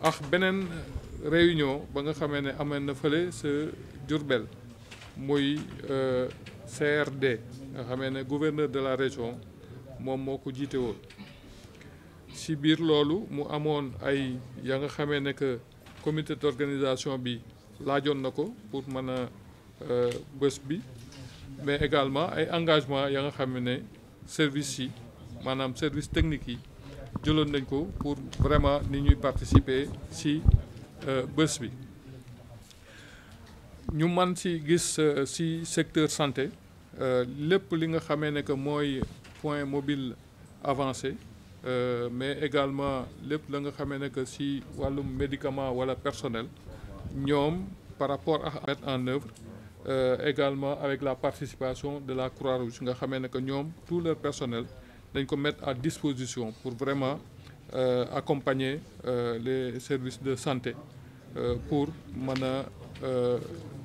ak beneen réunion ba nga xamee ne amee na fële sa Diourbel muy CRD nga xamee ne gouverneur de la région moom moo ko jiite woon si biir loolu mu amoon ay ya nga xamee ne que comité d'organisation bi laajoon na ko pour mën a bés bi mais également ay engagement ya nga xam ne service yi maanaam service technique yi jëloon nañ ko pour vraiment ni ñuy participer si bés bi ñu man si gis si secteur santé lépp li nga xamee ne que mooy point mobile avancé mais également lépp la nga xamee ne que si wàllum médicament wala personnel ñoom par rapport à mettre en œuvre également avec la participation de la Croix-Rouge nga xamee ne que ñoom tout leur personnel dañ ko mettre à disposition pour vraiment accompagner les services de santé pour mën a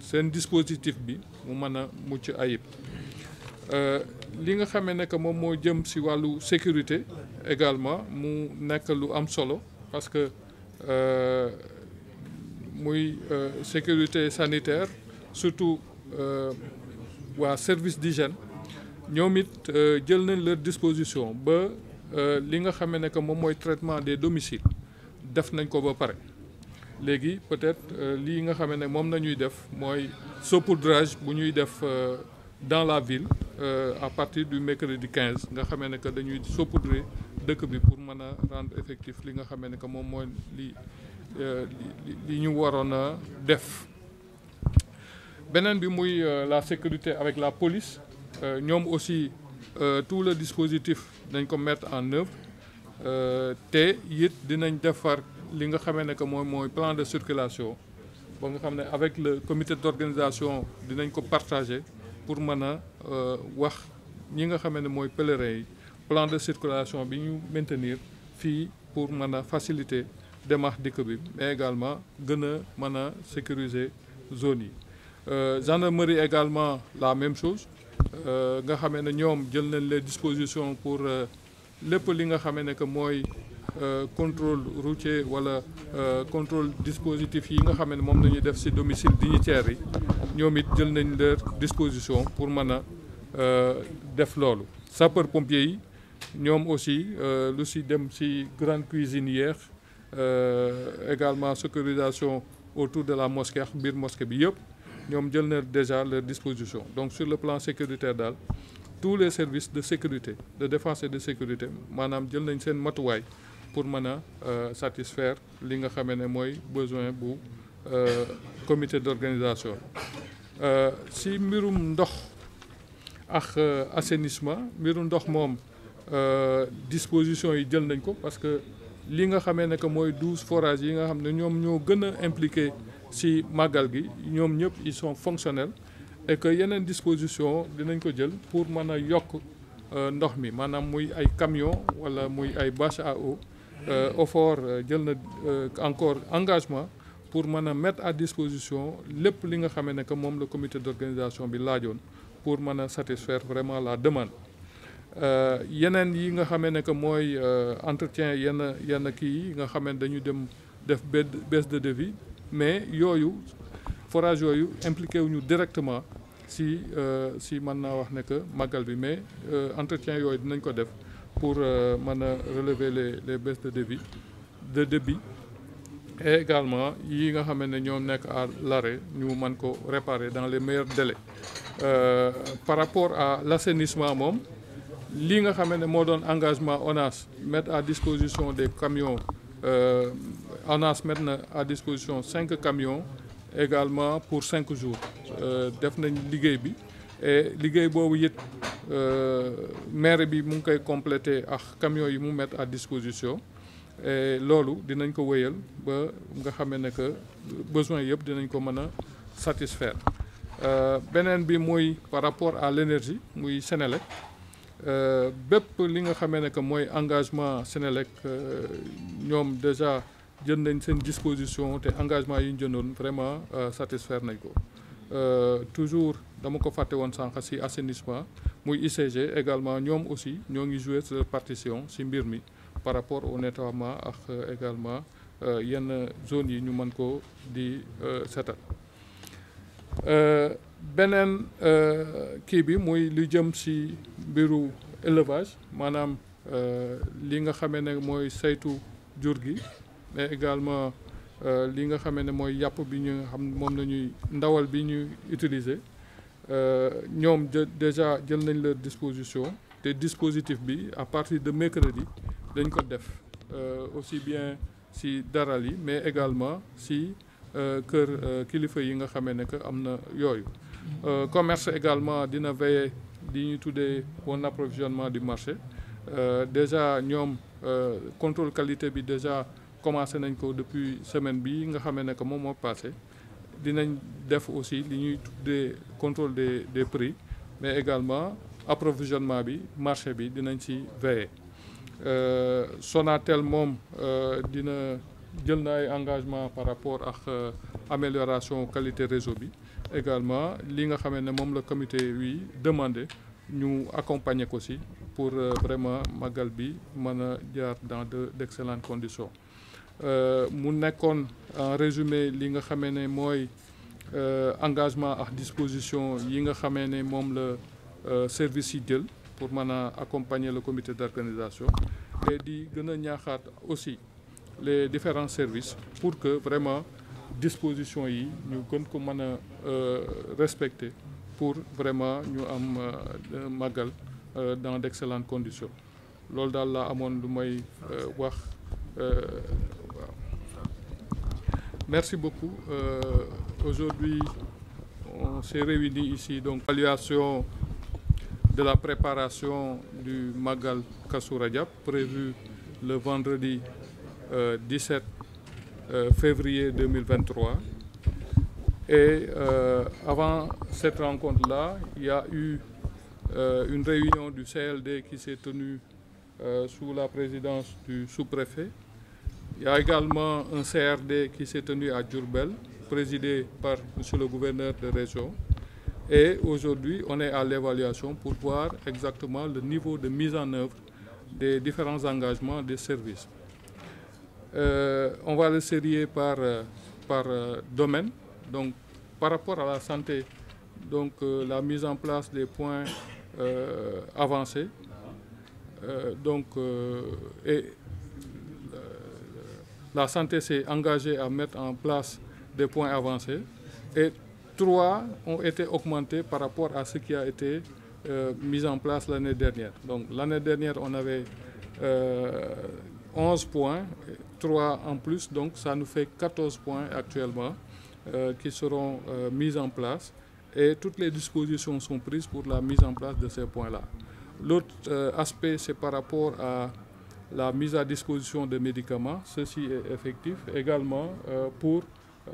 seen dispositif bi mu mën a mucc ayib li nga xamee ne que moom moo jëm ci wàllu sécurité également mu nekk lu am solo parce que muy sécurité sanitaire surtout waa service d'hygiène ñoom it jël nañ leur disposition ba li nga xamee ne que moom mooy traitement des domiciles def nañ ko ba pare léegi peut-être lii nga xamee ne moom nañuy def mooy saupoudrage bu ñuy def dans la ville à partir du mercredi 15 nga xamee ne que dañuy saupoudrer dëkk bi pour mën a rendre effectif li nga xamee ne que moom mooy li ñu waroon a def. beneen bi muy la sécurité avec la police ñoom aussi tout le dispositif dañ ko mettre en œuvre te it dinañ defar li nga xamee ne que moom mooy plan de circulation ba nga xam ne avec le comité d'organisation dinañ ko partager pour mën a wax ñi nga xamee ne mooy pèlerins yi plan de circulation bi ñu maintenir fii pour mën a faciliter démarche dikk bi mais également gën a mën a sécuriser zone yi. Gendarmerie également la même chose nga xamee ne ñoom jël nañ les dispositions pour lépp li nga xamee ne que mooy contrôle routier wala contrôle dispositif yi nga xamee ne moom nañuy def ci domicile dignitaires yi ñoom it jël nañ leur disposition pour mën a def loolu. sapeur pompier yi ñoom aussi lu ci dem ci grande cuisinière également sécurisation autour de la mosquée ak biir mosquée bi yëpp ñoom jël na déjà leur disposition donc sur le plan sécuritaire daal tous les services de sécurité de défense et de sécurité maanaam jël nañ seen matuwaay pour mën a satisfaire li nga xamee ne mooy besoin bu comité d'organisation si mbirum ndox ak assainissement mbirum ndox moom disposition yi jël nañ ko parce que li nga xamee ne que mooy 12 forages yi nga xam ne ñoom ñoo gën a impliqué ci màggal gi ñoom ñëpp ils sont fonctionnels et que yeneen disposition dinañ ko jël pour mën a yokk ndox mi maanaam muy ay camion wala muy ay bâche à eau OFOR jël na encore engagement pour mën a mettre à disposition lépp li nga xamee ne que moom la comité d'organisation bi laajoon pour mën a satisfaire vraiment la demande yeneen yi nga xamee ne que mooy entretien yenn kii yi nga xamee ne dañu dem def baisse de devis mais yooyu forage yooyu impliqué wuñu directement si mën naa wax ne que màggal bi mais entretien yooyu dinañ ko def pour mën a relever les baisses de débit et également yi nga xam ne ñoom nekk à l'arrêt ñu mën ko réparer dans les meilleurs délais par rapport à l'assainissement moom lii nga xam ne moo doon engagement ONAS mettre à disposition des camions ONAS mettre na à disposition 5 camions également pour 5 jours def nañ liggéey bi et liggéey boobu it maire bi mu ngi koy compléter ak camions yi mu mettre à disposition et loolu dinañ ko wéyal ba nga xamee ne que besoin yëpp dinañ ko mën a satisfaire beneen bi muy par rapport à l'énergie muy Sénélec bépp li nga xamee ne que mooy engagement Sénélec ñoom déjà jël nañ seen disposition te engagement yi ñu jëndoon vraiment satisfaire nañ ko toujours dama ko fàtte woon sànq ci assainissement muy ICG également ñoom aussi ñoo ngi jouer leur partition ci mbir mi par rapport au nettoiement ak également yenn zones yi ñu mën ko di setal. Beneen kii bi muy lu jëm ci mbiru élevage maanaam li nga xamee ne mooy saytu jur gi mais également li nga xamee ne mooy yàpp bi ñu xam moom la ñuy ndawal bi ñuy utiliser ñoom déjà jël nañ leur disposition te dispositif bi à partir de mercredi dañ ko def aussi bien ci daral yi mais également ci kër kilifa yi nga xamee ne que am na yooyu. Commerce également dina veiller li ñuy tuddee bon approvisionnement du marché déjà ñoom contrôle qualité bi déjà commencé nañ ko depuis semaine bi nga xamee ne que moom moo passé dinañ def aussi li ñuy tuddee contrôle des prix mais également approvisionnement bi marché bi dinañ ci veiller. Sonatel moom dina jël na ay engagement par rapport ak amélioration qualité réseau bi également li nga xamee ne moom la comité wi demandé ñu accompagner ko ci pour vraiment magal bi mën a jaar dans d'excellentes conditions. Mu nekkoon en résumé li nga xamee ne mooy engagement ak disposition yi nga xamee ne moom la service yi jël pour mën a accompagner le comité d'organisation et di gën a ñaaxaat aussi les différents services pour que vraiment disposition yi ñu gën ko mën a respecter pour vraiment ñu am magal dans d'excellentes conditions loolu daal laa amoon lu may wax waaw. Merci beaucoup. Aujourd'hui on s'est réunis ici donc évaluation de la préparation du Magal Kazu Rajab prévu le vendredi 17 février 2023 et avant cette rencontre-là il y a eu une réunion du CLD qui s'est tenue sous la présidence du sous-préfet. Il y a également un CRD qui s'est tenu à Diourbel présidé par monsieur le gouverneur de région. Et aujourd'hui, on est à l'évaluation pour voir exactement le niveau de mise en œuvre des différents engagements des services. On va le sérier par domaine. Donc, par rapport à la santé, donc la mise en place des points avancés. Et la santé s'est engagée à mettre en place des points avancés. Et 3 ont été augmentés par rapport à ce qui a été mis en place l'année dernière. Donc l'année dernière, on avait 11 points, 3 en plus, donc ça nous fait 14 points actuellement qui seront mis en place. Et toutes les dispositions sont prises pour la mise en place de ces points-là. L'autre aspect, c'est par rapport à la mise à disposition de médicaments. Ceci est effectif également pour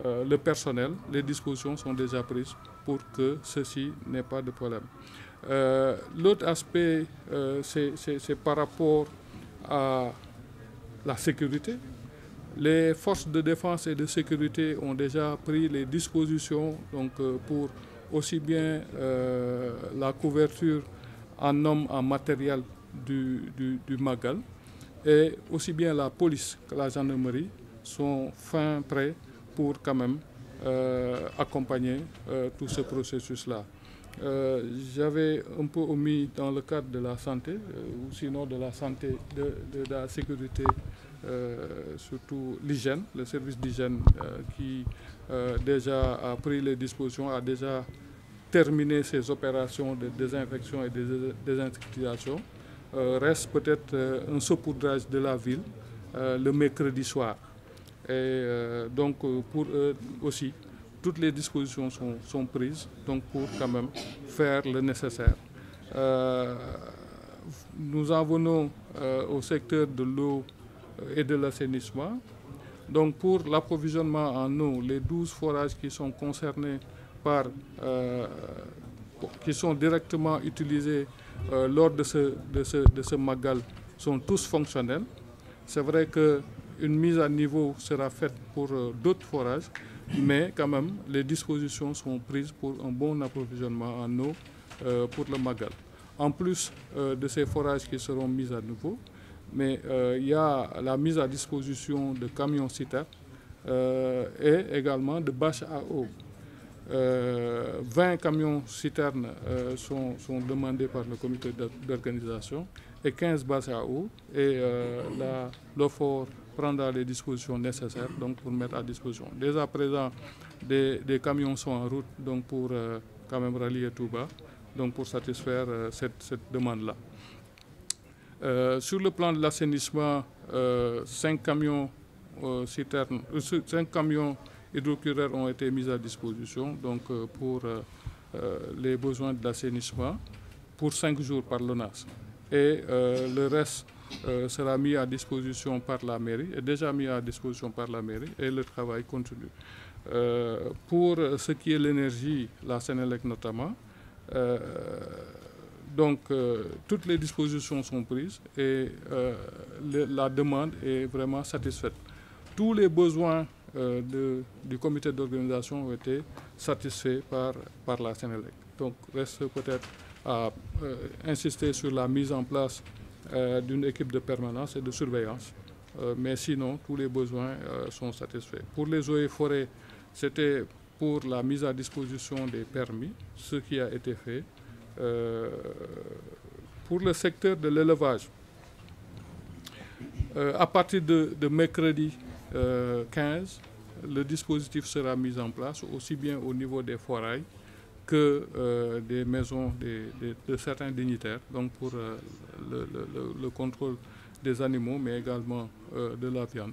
le personnel. Les dispositions sont déjà prises pour que ceci n'ait pas de problème. L'autre aspect, c'est par rapport à la sécurité. Les forces de défense et de sécurité ont déjà pris les dispositions donc, pour aussi bien la couverture en hommes, en matériel du Magal, et aussi bien la police que la gendarmerie sont fin prêts pour quand même accompagner tout ce processus-là. J'avais un peu omis dans le cadre de la santé, ou sinon de la santé, de la sécurité, surtout l'hygiène, le service d'hygiène qui déjà a pris les dispositions, a déjà terminé ses opérations de désinfection et de désinsectisation. Reste peut-être un saupoudrage de la ville le mercredi soir. Et donc pour eux aussi, toutes les dispositions sont prises donc pour quand même faire le nécessaire. Nous en venons au secteur de l'eau et de l'assainissement. Donc pour l'approvisionnement en eau, les 12 forages qui sont concernés qui sont directement utilisés lors de ce Magal sont tous fonctionnels. C'est vrai qu'une mise à niveau sera faite pour d'autres forages, mais quand même les dispositions sont prises pour un bon approvisionnement en eau pour le Magal. En plus de ces forages qui seront mis à nouveau, mais il y a la mise à disposition de camions citernes et également de bâches à eau. 20 camions citernes sont demandés par le comité d'organisation et 15 bâches à eau. Et l'OFOR prendra les dispositions nécessaires donc, pour mettre à disposition. Dès à présent, des camions sont en route donc, pour quand même rallier Touba, donc pour satisfaire cette demande-là. Sur le plan de l'assainissement, 5 camions citernes, 5 camions hydrocureurs ont été mis à disposition donc, pour les besoins de l'assainissement pour 5 jours par l'ONAS. Et le reste sera mis à disposition par la mairie, est déjà mis à disposition par la mairie et le travail continue. Pour ce qui est l'énergie, la Sénélec notamment, donc toutes les dispositions sont prises et la demande est vraiment satisfaite. Tous les besoins du comité d'organisation ont été satisfaits par la Sénélec. Donc reste peut-être à insister sur la mise en place d'une équipe de permanence et de surveillance. Mais sinon, tous les besoins sont satisfaits. Pour les eaux et forêts, c'était pour la mise à disposition des permis, ce qui a été fait. Pour le secteur de l'élevage, à partir de mercredi 15, le dispositif sera mis en place aussi bien au niveau des forails que des maisons de certains dignitaires, donc pour le contrôle des animaux, mais également de la viande.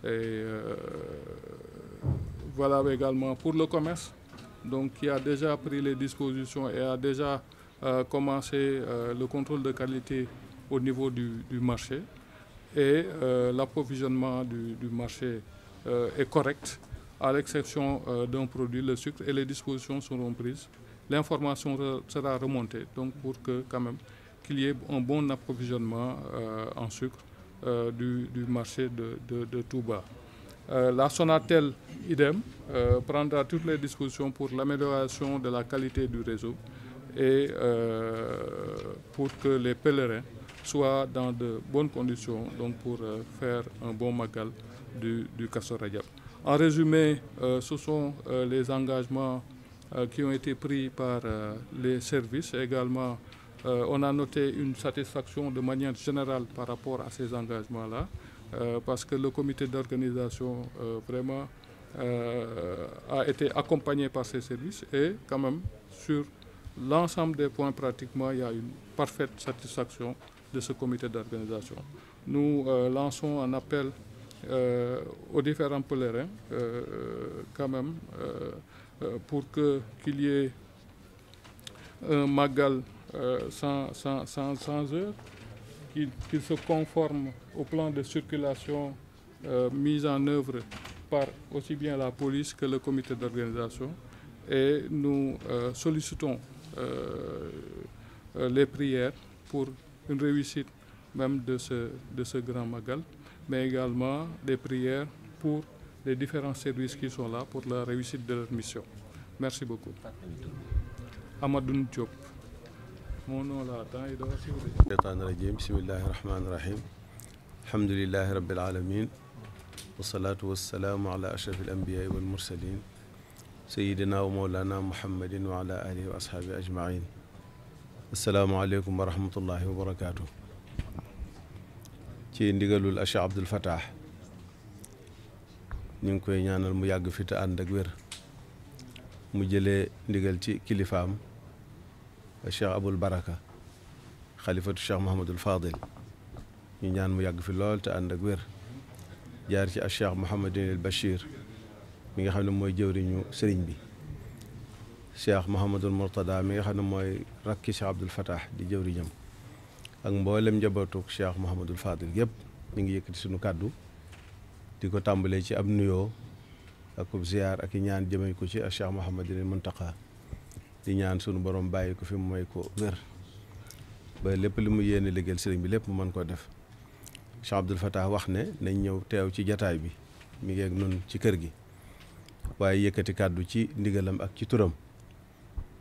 Et voilà également pour le commerce, donc qui a déjà pris les dispositions et a déjà commencé le contrôle de qualité au niveau du marché. Et l'approvisionnement du marché est correct, à l'exception d'un produit, le sucre, et les dispositions seront prises. L'information sera remontée, donc pour que quand même qu'il y ait un bon approvisionnement en sucre du marché de Touba. La Sonatel, idem, prendra toutes les dispositions pour l'amélioration de la qualité du réseau et pour que les pèlerins soient dans de bonnes conditions donc pour faire un bon magal du Kazu Rajab. En résumé, ce sont les engagements qui ont été pris par les services. Également, on a noté une satisfaction de manière générale par rapport à ces engagements-là, parce que le comité d'organisation vraiment a été accompagné par ces services et quand même sur l'ensemble des points pratiquement il y a une parfaite satisfaction de ce comité d'organisation. Nous lançons un appel aux différents pèlerins quand même pour qu'il y ait un magal sans heure, qu'il se conforme au plan de circulation mis en œuvre par aussi bien la police que le comité d'organisation. Et nous sollicitons les prières pour une réussite même de ce grand magal, mais également des prières pour les différents services qui sont là pour la réussite de leur mission. Merci beaucoup. Amadou Diop. Mon nom là, attends, il doit s'ouvrir. Bismillahir Rahmanir Rahim. Alhamdulillahi Rabbil Alamin. Wassalatu wassalamu ala ashrafil anbiya'i wal mursalin. Sayyidina wa Mawlana Muhammadin wa ala alihi wa ashabihi ajma'in. Assalamu alaikum wa rahmatullahi wa barakatuh. Ci ndigalul Cheikh Abdoul Fattah ñu ngi koy ñaanal mu yàgg fi te ànd ak wér mu jëlee ndigal ci kilifaam Cheikh Aboul Baraka xalifatu Cheikh Mouhamadul Fadil ñu ñaan mu yàgg fi lool te ànd ak wér jaar ci Cheikh Mouhamadul Bachir mi nga xam ne mooy jëwriñu sëriñ bi Cheikh Mouhamadul Mourtada mi nga xam ne mooy rakki Cheikh Abdoul Fattah di jëwriñam ak mboolem njabootu Cheikh Mouhamadul Fadil yëpp ñu ngi yëkkati sunu kàddu di ko tàmbalee ci ab nuyoo ak ziyaar ak i ñaan jëmee ko ci Cheikh Mouhamadul Muntaqa di ñaan sunu borom bàyyi ko fi mu mooy ko wér ba lépp li mu yéene liggéeyal sëriñ bi lépp mu mën koo def. Cheikh Abdoul Fattah wax ne nañ ñëw teew ci jataay bi mi ngi ak nun ci kër gi waaye yëkkati kàddu ci ndigalam ak ci turam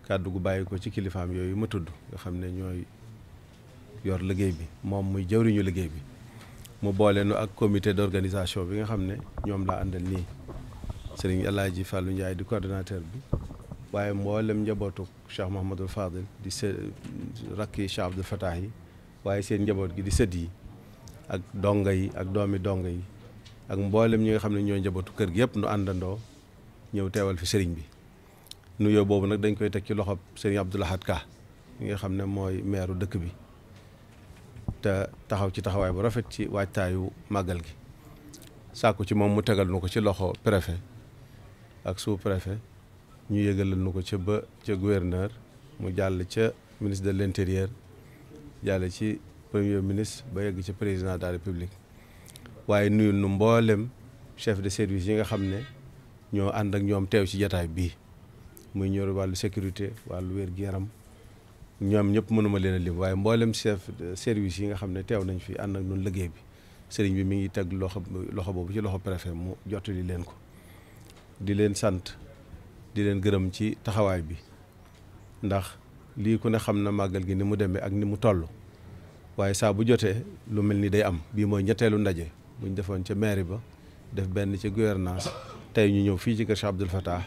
kàddu gu bàyyi ko ci kilifaam yooyu ma tudd nga xam ne ñooy yor liggéey bi moom muy jëwriñu liggéey bi mu boole nu ak comité d'organisation bi nga xam ne ñoom laa àndal nii sëriñ Alaaji Fallou Ndiaye di coordonnateur bi waaye mboolem njabootu Cheikh Mouhamadul Fadil di rakki Cheikh Abdoul Fatah yi waaye seen njaboot gi di sët yi ak donga yi ak doomi donga yi ak mboolem ñi nga xam ne ñooy njabootu kër gi yëpp nu àndandoo ñëw teewal fi sëriñ bi nuyoo boobu nag dañ koy teg ci loxob sëriñ Abdoul Ahad Ka mi nga xam ne mooy meeru dëkk bi te taxaw ci taxawaay bu rafet ci waajtaayu màggal gi sàkku ci moom mu tegal nu ko ci loxo préfet ak sous-préfet ñu yëgalal nu ko ca gouverneur mu jàll ca ministre de l'intérieur jàll ci premier ministre ba yegg ca président de la république waaye nuyul nu mboolem chef de service yi nga xam ne ñoo ànd ak ñoom teew ci jataay bii muy ñor wàllu sécurité wàllu wér-gu-yaram ñoom ñëpp mënuma leen a lim waaye mboolem chef de service yi nga xam ne teew nañ fi ànd ak ñun liggéey bi sëriñ bi mi ngi teg loxo boobu ci loxo préfet mu jottali leen ko di leen sant di leen gërëm ci taxawaay bi ndax lii ku ne xam na màggal gi ni mu demee ak ni mu toll waaye saa bu jotee lu mel ni day am bii mooy ñetteelu ndaje buñ defoon ca mairie ba def benn ca gouvernance tey ñu ñëw fii ci kër Cheikh Abdoul Fatah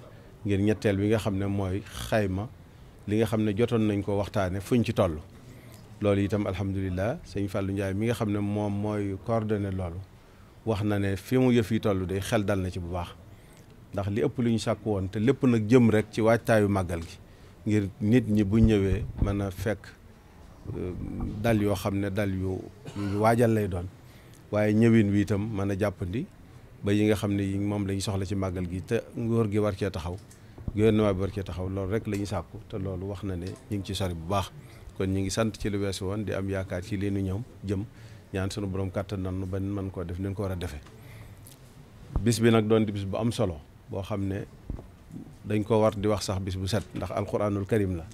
ngir ñetteel bi nga xam ne mooy xayma li nga xam ne jotoon nañ ko waxtaane fuñ ci toll loolu itam alhamdulilah sëñ Fallou Ndiaye mi nga xam ne moom mooy coordonné loolu wax na ne fi mu yëf yi toll day xel dal na ci bu baax ndax li ëpp lu ñu sàkk woon te lépp nag jëm rek ci waajtaayu màggal gi ngir nit ñi bu ñëwee mën a fekk dal yoo xam ne dal yu waajal lay doon waaye ñëwin wi itam mën a jàppandi ba yi nga xam ne yi moom la ñu soxla ci màggal gi te nguur gi war cee taxaw gouvernement bi war cee taxaw loolu rek la ñu sàkku te loolu wax na ne ñu ngi ci sori bu baax kon ñu ngi sant ci lu weesu woon di am yaakaar ci leenu ñoom jëm ñaan sunu borom kàttan nan ba mën koo def nañ ko war a defee bis bi nag doon di bis bu am solo boo xam ne dañ ko war di wax sax bis bu set ndax alquranul karim la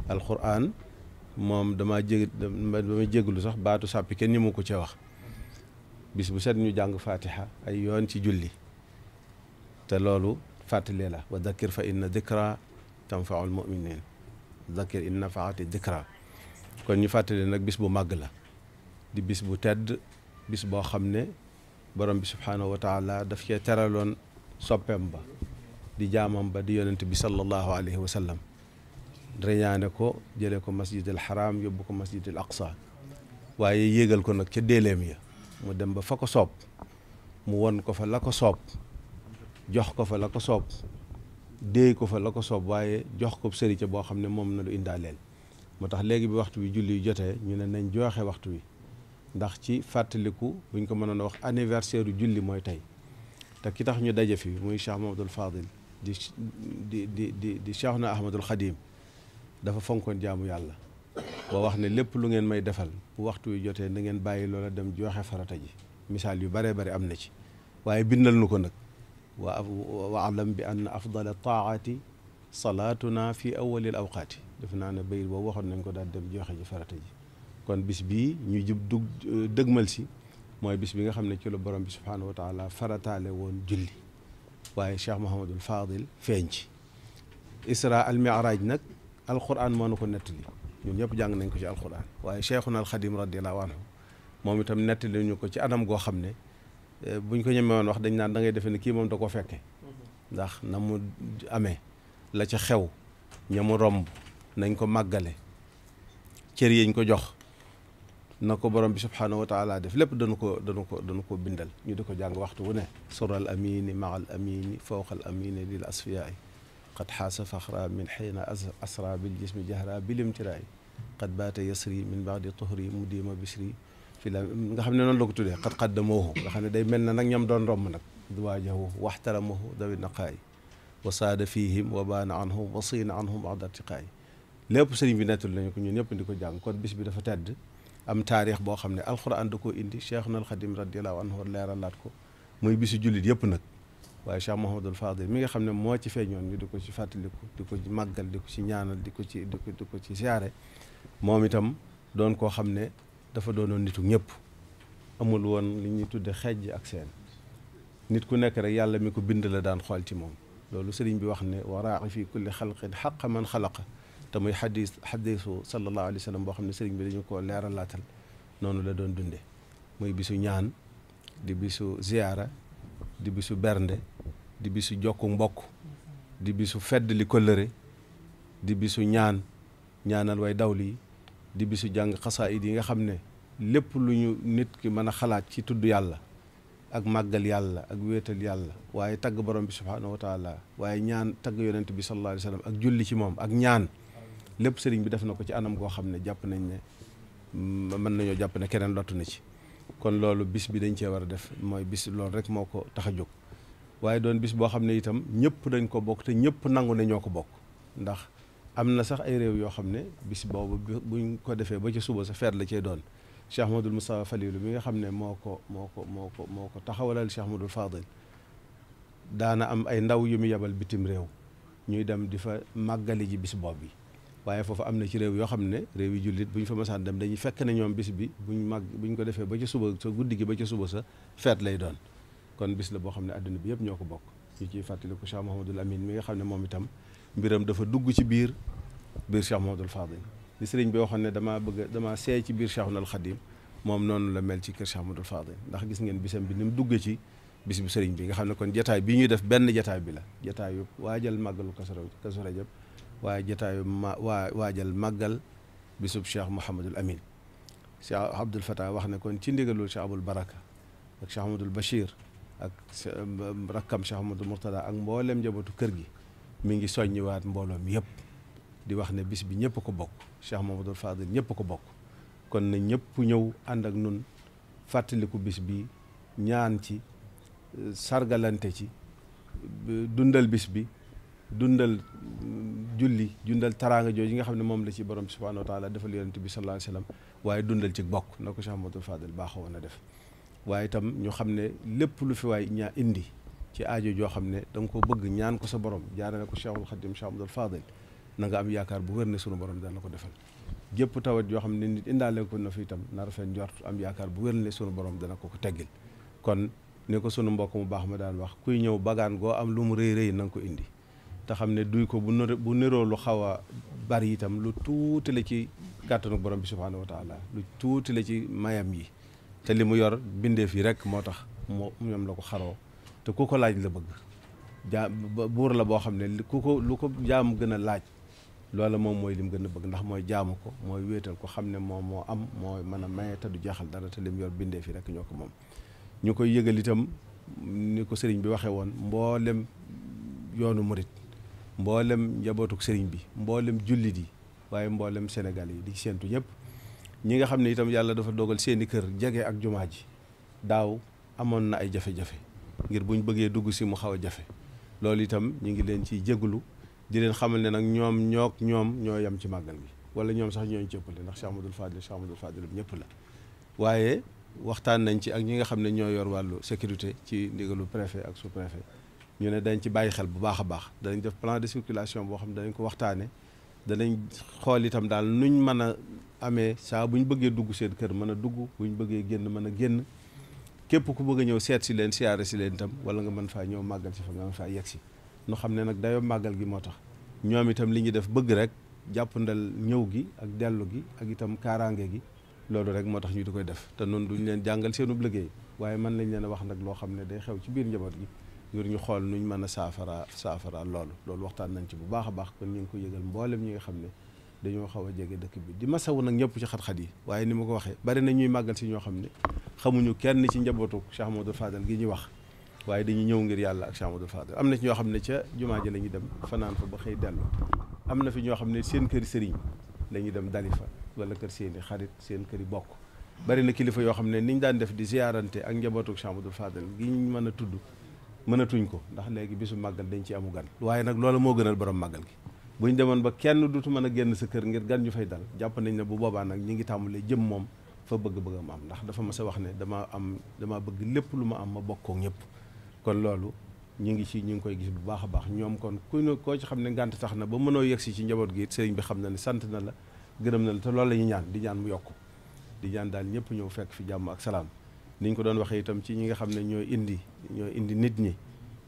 alquran moom damay jégalu sax baatu sàppi kenn ñi mu ko cee wax bis bu set ñu jàng fatiha ay yoon ci julli te loolu fàttali la wa dakkir fa inna dikra tanfaul muminin dakkir in nafaati dikra kon ñu fàttali nag bis bu màgg la di bis bu tedd bis boo xam ne borom bi subhaanahu wa taala daf cee teraloon soppeem ba di jaamam ba di yonent bi sallallahu alayhi wa sallam reñaane ko jële ko masjidil haram yóbbu ko masjidil aqsa waaye yéegal ko nag ca déeleem ya mu dem ba fa ko soob mu won ko fa la ko soob jox ko fa la ko soob déey ko fa la ko soob waaye jox ko sëriñ boo xam ne moom na lu indaaleel moo tax léegi bi waxtu wi julli yu jotee ñu ne nañ joxe waxtu wi ndax ci fàttaliku buñ ko mënoon a wax anniversaire u julli mooy tey te ki tax ñu daje fi muy Cheikh Mahamadul Fadil di Cheikh na Ahmadul Khadim dafa fonkoon jaamu yàlla boo wax ne lépp lu ngeen may defal bu waxtu wi jotee na ngeen bàyyi loola dem joxe farata ji misaal yu baree bari am na ci waaye bindal nu ko nag wa alam bi ann afdala taati salaatuna fi awalil awqaati def naa ne bayit boobu waxoon nañ ko daal dem joxe ji farata ji kon bis bii ñu jub dëgmal si mooy bis bi nga xam ne ci la borom bi subhaanahu wa taala farataale woon julli waaye Cheikh Mouhamadul Fadil feeñ ci isra al mi'raj nag alquran moo na ko nettali ñun ñëpp jàng nañ ko ci alquran waaye Cheikhuna al Xadim radiyallahu anhu moom itam nettali ñu ko ci anam goo xam ne buñ ko ñemee woon wax dañ naan da ngay defe ne kii moom da ko fekke ndax na mu amee la ca xew ña mu romb nañ ko màggale cër yiñ ko jox na ko borom bi subhaanahu wa taala def lépp dana ko bindal ñu di ko jàng waxtu wu ne sural amini maa al amini fawqa al amini lil asfiyaay qad xaasa faxra min xiina asra bil jismi jahra bil imtiraay qad baata yasri min baadi tuhri mudima bisri fi la nga xam ne noonu la ko tuddee qad qaddamoohu nga xam ne day mel na nag ñam doon romb nag duwaajahu waxtaramahu dawi naqaay wa saada fihim wa baana anhum wa siina anhum bada irtiqaay lépp sëriñ bi nettul nañu ko ñun ñëpp di ko jàng kon bis bi dafa tedd am taarix boo xam ne alxuraan da koo indi Cheikhuna al Xadim radiyallahu anhu leeralaat ko muy bisu jullit yëpp nag waaye Cheikh Mouhamadul Fadil mi nga xam ne moo ci feeñoon ñu di ko ci fàttaliku di ko ci màggal di ko ci ñaanal di ko ci siyaare moom itam doon koo xam ne dafa doonoon nitu ñëpp amul woon li ñuy tudde xejj ak seen nit ku nekk rek yàlla mi ko bind la daan xool ci moom loolu sëriñ bi wax ne waraaxi fi kulli xalqin xaqa man xalaqa te muy xadisu sallallahu alayhi wa sallam boo xam ne sëriñ bi dañu ko leeralaatal noonu la doon dunde muy bisu ñaan di bisu ziyaara di bisu bernde di bisu jokku mbokk di bisu fedd li kóllëre di bisu ñaanal way dawli di bisu jàng xasaayid yi nga xam ne lépp lu ñu nit ki mën a xalaat ci tudd yàlla ak màggal yàlla ak wéetal yàlla waaye tagg borom bi subhaanahu wa taala waaye ñaan tagg yonent bi sallallahu alayhi wa sallam ak julli ci moom ak ñaan lépp sëriñ bi def na ko ci anam goo xam ne jàpp nañ ne mën nañoo jàpp ne keneen lottu na ci. kon loolu bis bi dañ cee war a def mooy bis loolu rek moo ko tax a jóg waaye doon bis boo xam ne itam ñëpp dañ ko bokk te ñëpp nangu ne ñoo ko bokk ndax am na sax ay réew yoo xam ne bis boobu buñ ko defee ba ci suba sa feet la cee doon. Cheikh Ahmadul Moustapha Falilu mi nga xam ne moo ko taxawalal Cheikh Ahmadul Fadil daana am ay ndaw yu mu yebal bitim réew ñuy dem di fa màggali ji bis boobu bi waaye foofu am na ci réew yoo xam ne réew yi jullit bu ñu fa masaan dem dañuy fekk ne ñoom bis bi buñ ko defee ba ca suba sa guddi gi ba ca suba sa feet lay doon kon bis la boo xam ne àdduna bi yëpp ñoo ko bokk ñu ciy fàttaliku Cheikh Mouhamadul Amin mi nga xam ne moom itam mbiram dafa dugg ci biir Cheikh Mouhamadul Fadil li sëriñ bi waxoon ne damaa seey ci biir Cheikhul Khadim moom noonu la mel ci kër Cheikh Mouhamadul Fadil ndax gis ngeen bisam bi ni mu duggee ci bis bu sëriñ bi nga xam ne kon jataay bi ñuy def benn jataay bi la jataayu waajal màggalu Kazu Rajab waaye jataayu waajal màggal bisub Cheikh Mouhamadul Amin Cheikh Abdoul Fatah wax ne kon ci ndigalul Cheikh Aboul Baraka ak Cheikh Ahmadul Bachir ak rakkam Cheikh Ahmadul Murtada ak mboolem njabootu kër gi mi ngi soññiwaat mbooloo mi yëpp di wax ne bis bi ñëpp ko bokk Cheikh Mouhamadul Fadil ñëpp ko bokk kon na ñëpp ñëw ànd ak nun fàttaliku bis bi ñaan ci sargalante ci dundal bis bi dundal julli dundal taraanga jooju yi nga xam ne moom la ci borom subhanahu wa taala defal yonent bi sallallahu alayhi wasallam waaye dundal ci bokk na ko Cheikh Mouhamadul Fadil baaxoo woon a def waaye itam ñu xam ne lépp lu fi waay ñaa indi ci aajo joo xam ne da nga ko bëgg ñaan ko sa borom jaarale ko Cheikhul Khadim Cheikh Mouhamadul Fadil na nga am yaakaar bu wér ne sunu borom dana ko defal gépp tawat yoo xam ne nit indaale ko na fi itam na rafet njort am yaakaar bu wér ne sunu borom dana ko teggil kon ne ko sunu mbokk mu baax ma daan wax kuy ñëw bagaan goo am lu mu rëy rëy na nga ko indi te xam ne duy ko bu niroo lu xaw a bari itam lu tuuti la ci kàttanu borom bi subhaanahu wa taala lu tuuti la ci mayam yi te li mu yor bindeef yi rek moo tax ñoom la ko xaroo te ku ko laaj la bëgg buur la boo xam ne lu ko jaamu gën a laaj loola moom mooy lim gën a bëgg ndax mooy jaamu ko mooy wéetal ko xam ne moom moo am mooy mën a maye te du jeexal dara te lim yor bindeef yi rek ñoo ko moom ñu koy yëgal itam ni ko sëriñ bi waxee woon mboolem yoonu murit mboolem njabootuk sëriñ bi mboolem jullit yi waaye mboolem Sénégal yi di séentu ñëpp ñi nga xam ne itam yàlla dafa dogal seeni kër jege ak jumaa ji daaw amoon na ay jafe-jafe ngir buñ bëggee dugg si mu xaw a jafe loolu itam ñu ngi leen ciy jégalu di leen xamal ne nag ñoom ñoo yem ci màggal gi wala ñoom sax ñooñu cëppale ndax Cheikh Ahmadul Fadil ñëpp la waaye waxtaan nañ ci ak ñi nga xam ne ñoo yor wàllu sécurité ci ndigalu préfet ak sous-préfet ñu ne dañ ci bàyyi xel bu baax a baax danañ def plan de circulation boo xam ne danañ ko waxtaane danañ xool itam daal nuñ mën a amee saa bu ñu bëggee dugg seen kër mën a dugg bu ñu bëggee génn mën a génn képp ku bëgg a ñëw seet si leen siyaare si leen itam wala nga mën faa ñëw màggal si fa nga mën faa yegg si nu xam ne nag dayoo màggal gi moo tax ñoom itam li ñu def bëgg rek jàppandal ñëw gi ak dellu gi ak itam kaaraange gi loolu rek moo tax ñu di koy def te noonu duñ leen jàngal seenub liggéey waaye mën lañ leen a wax nag loo xam ne day xew ci biir njaboot gi ngir ñu xool nuñ mën a saafara loolu waxtaan nañ ci bu baax a baax kon ñu ngi ko yëgal mboolem ñi nga xam ne dañoo xaw a jege dëkk bi di masawu nag ñëpp ci xat-xat yi waaye ni ma ko waxee bari na ñuy màggal si ñoo xam ne xamuñu kenn ci njabootu Cheikh Mouhamadou Fadal gi ñuy wax waaye dañuy ñëw ngir yàlla ak Cheikh Mouhamadou Fadal am na ci ñoo xam ne ca jumaa ji la ñuy dem fanaan fa ba xëy dellu am na fi ñoo xam ne seen këri sëriñ la ñuy dem dali fa wala kër seeni xarit seen këri bokk bari na kilifa yoo xam ne niñ daan def di ziyaarante ak njabootu Cheikh Mouhamadou Fadal gi ñu mën a tudd mënatuñ ko ndax léegi bisu màggal dañ ci amu gan waaye nag loolu moo gënal borom màggal gi bu ñu demoon ba kenn dutu mën a génn sa kër ngir gan ñu fay dal jàpp nañ ne bu boobaa nag ñi ngi tàmbalee jëm moom fa bëgg-bëggam am ndax dafa mas a wax ne dama bëgg lépp lu ma am ma bokkoo ñëpp kon loolu ñu ngi koy gis bu baax a baax ñoom kon koo ci xam ne ngànt tax na ba mënoo yegsi ci njaboot gi sëriñ bi xam na ne sant na la gërëm na la te loolu la ñuy ñaan di ñaan mu yokku di ñaan daal ñëpp ñëw fekk fi jàmm ak salaam ni ñu ko doon waxee itam ci ñi nga xam ne ñooy indi nit ñi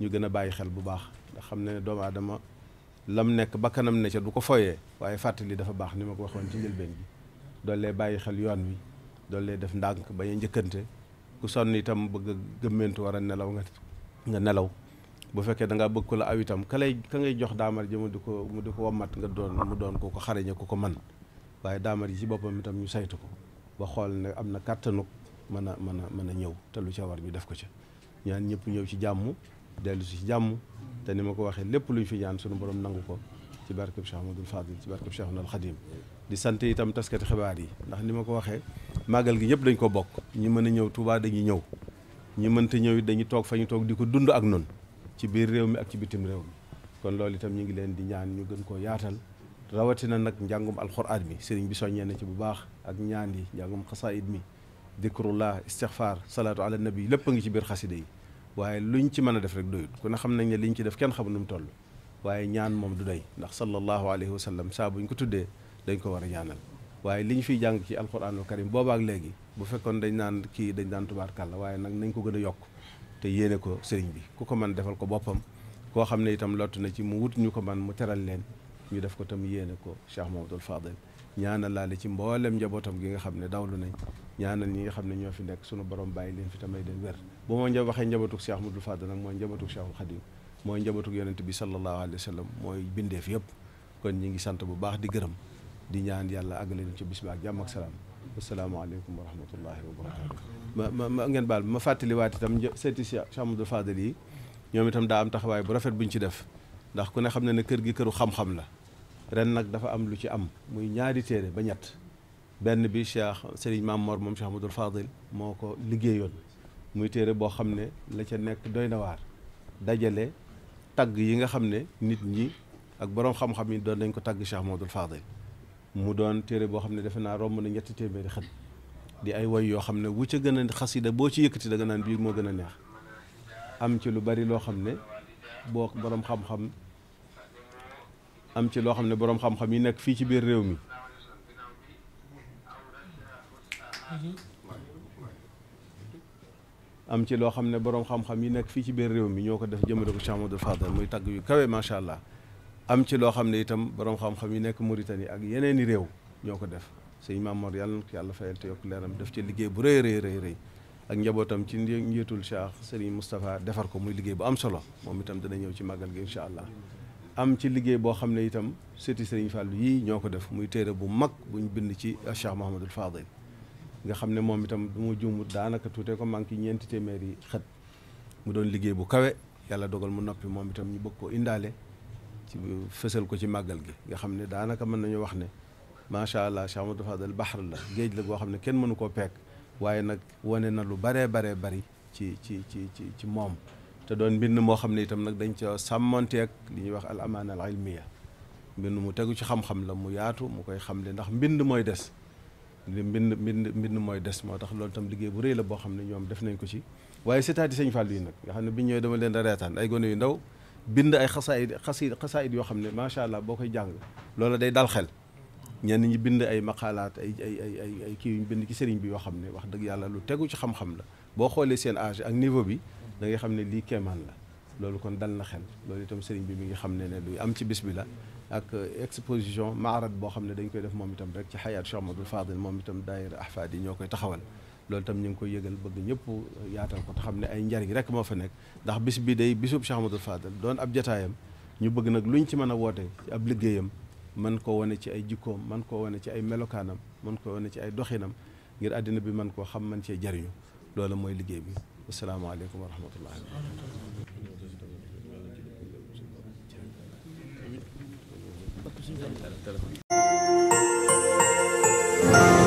ñu gën a bàyyi xel bu baax ndax xam ne doomu aadama lam nekk bakkanam ne ca du ko foyee waaye fàttali dafa baax ni ma ko waxoon ci njëlbeen gi doole bàyyi xel yoon wi doole def ndànk bañ a njëkkante ku sonn itam bëgg a gëmmentu war a nelaw nga nelaw. bu fekkee da ngaa bëgg ko la aw itam ka ngay jox daamar ji mu di ko wammat mu doon ko xarañe ko man waaye daamar ji ci boppam itam ñu saytu ko ba xool ne am na kàttanuk mën a ñëw te lu ca war ñu def ko ca ñaan ñëpp ñëw ci jàmm dellu si ci jàmm te ni ma ko waxee lépp luñ fi ñaan sunu borom nangu ko ci barkeb Cheikh Ahmadul Fadil ci barkeb Cheikhul Khadim di sant itam taskati xibaar yi ndax ni ma ko waxee màggal gi ñëpp dañ ko bokk ñi mën a ñëw Touba dañuy ñëw ñi mënta ñëw it dañuy toog fa ñu toog di ko dund ak noonu ci biir réew mi ak ci bitim réew mi kon loolu itam ñu ngi leen di ñaan ñu gën koo yaatal rawatina nag njàngum alxuraan mi sëriñ bi soññee na ci bu baax ak ñaan yi njàngum xasaayid mi dikrullah istixfaar salaatu ala nabi lépp a ngi ci biir xasida yi waaye luñ ci mën a def rek doyut ku ne xam nañ ne liñ ci def kenn xamu nu mu toll waaye ñaan moom du doy ndax sallallahu alayhi wa sallam saa buñ ko tuddee dañ ko war a ñaanal waaye li ñu fiy jàng ci alxuraanul karim boobaak léegi bu fekkoon dañ naan tubaarkàlla waaye nag nañ ko gën a yokk te yéene ko sëriñ bi ku ko mën defal ko boppam koo xam ne itam lottu na ci mu wut ñu ko man mu teral leen ñu def ko tam yéene ko Cheikh Mahamadul Fadel ñaanal laale ci mboolem njabootam gi nga xam ne dawlu nañ ñaanal ñi nga xam ne ñoo fi nekk sunu borom bàyyi leen fi tamay leen wér bu moo waxee njabootuk Cheikh Mahamadul Fadel nag mooy njabootuk Cheikhul Khadim mooy njabootuk yonent bi sallallahu alayhi wa sallam mooy bindeef yëpp kon ñi ngi sant bu baax di gërëm di ñaan yàlla àggale ñu ci bis bi ak jàmm ak salaam asalaamaaleykum wa rahmatullahi wa barakatu ma ngeen baal ma fàttaliwaat itam seeti Cheikh Amadou Fadel yi ñoom itam daa am taxawaay bu rafet buñ ci def ndax ku ne xam ne ne kër gi këru xam-xam la ren nag dafa am lu ci am muy ñaari téere ba ñett benn bi Cheikh Serigne Mame Mor moom Cheikh Amadou Fadel moo ko liggéeyoon muy téere boo xam ne la ca nekk doy na waar dajale tagg yi nga xam ne nit ñi ak boroom xam-xam yi doon nañ ko tagg Cheikh Amadou Fadel mu doon téere boo xam ne defe naa romb na 3 téeméeri xët di ay woy yoo xam ne wu ca gën a xasida boo ci yëkkati da nga naan bii moo gën a neex am ci lu bari loo xam ne boroom xam-xam am ci loo xam ne boroom xam-xam yi nekk fii ci biir réew mi am ci loo xam ne boroom xam-xam yi nekk fii ci biir réew mi ñoo ko def jëmale ko Cheikh Amadou Fadel muy tagg yu kawe macha allah am ci loo xam ne itam boroom xam-xam yi nekk Mauritanie ak yeneeni réew ñoo ko def sëñ Mame Mor yàlla na ko yàlla fayal te yokk leeram def ci liggéey bu rëy ak njabootam ci njiitul Cheikh Serigne Moustapha defar ko muy liggéey bu am solo moom itam dana ñëw ci màggal gi incha allah am ci liggéey boo xam ne itam sëti Serigne Fallou yii ñoo ko def muy téere bu mag buñ bind ci Cheikh Mahamadul Fadel nga xam ne moom itam du ma juumut daanaka tuutee ko manqué 4 téeméeri xët mu doon liggéey bu kawe yàlla dogal mu noppi moom itam ñu bëgg koo indaale ci fësal ko ci màggal gi nga xam ne daanaka mën nañu wax ne macha allah Cheikh Amadou Fadel baxar la géej la boo xam ne kenn mënu koo peek waaye nag wane na lu baree bari ci moom te doon mbind moo xam ne itam nag dañ ca sàmmonteeg li ñuy wax al amaana al ilmiya mbind mu tegu ci xam-xam la mu yaatu mu koy xamle ndax mbind mooy des mbind mooy des moo tax loolu itam liggéey bu rëy la boo xam ne ñoom def nañ ko ci waaye sëtaati sëñ Fallou yi nag nga xam ne bi ñëwee dama leen da reetaan ay gone yu ndaw bind ay xasaayid yoo xam ne macha allah boo koy jàng loola day dal xel ñenn ñi bind ay maqaalaat ay kii yuñ bind ci sëriñ bi yoo xam ne wax dëgg yàlla lu tegu ci xam-xam la boo xoolee seen âge ak niveau bi da ngay xam ne lii kéemaan la loolu kon dal na xel loolu itam sëriñ bi mi ngi xam ne luy am ci bis bi la ak exposition maarat boo xam ne dañ koy def moom itam rek ci xayaat Cheikh Amadou Fadel moom itam daayira ahfaad yi ñoo koy taxawal loolu itam ñu ngi koy yëgal bëgg ñëpp yaatal ko te xam ne ay njariñ rek moo fa nekk ndax bis bi day bisub Cheikh Amadou Fadel doon ab jataayam ñu bëgg nag luñ ci mën a woote ci ab liggéeyam mën ko wane ci ay jikkoom mën ko wane ci ay melokaanam mën ko wane ci ay doxinam ngir àddina bi mën koo xam mën cee jariñu loolu mooy liggéey bi asalaamaaleykum wa rahmatullahi wa barakatuh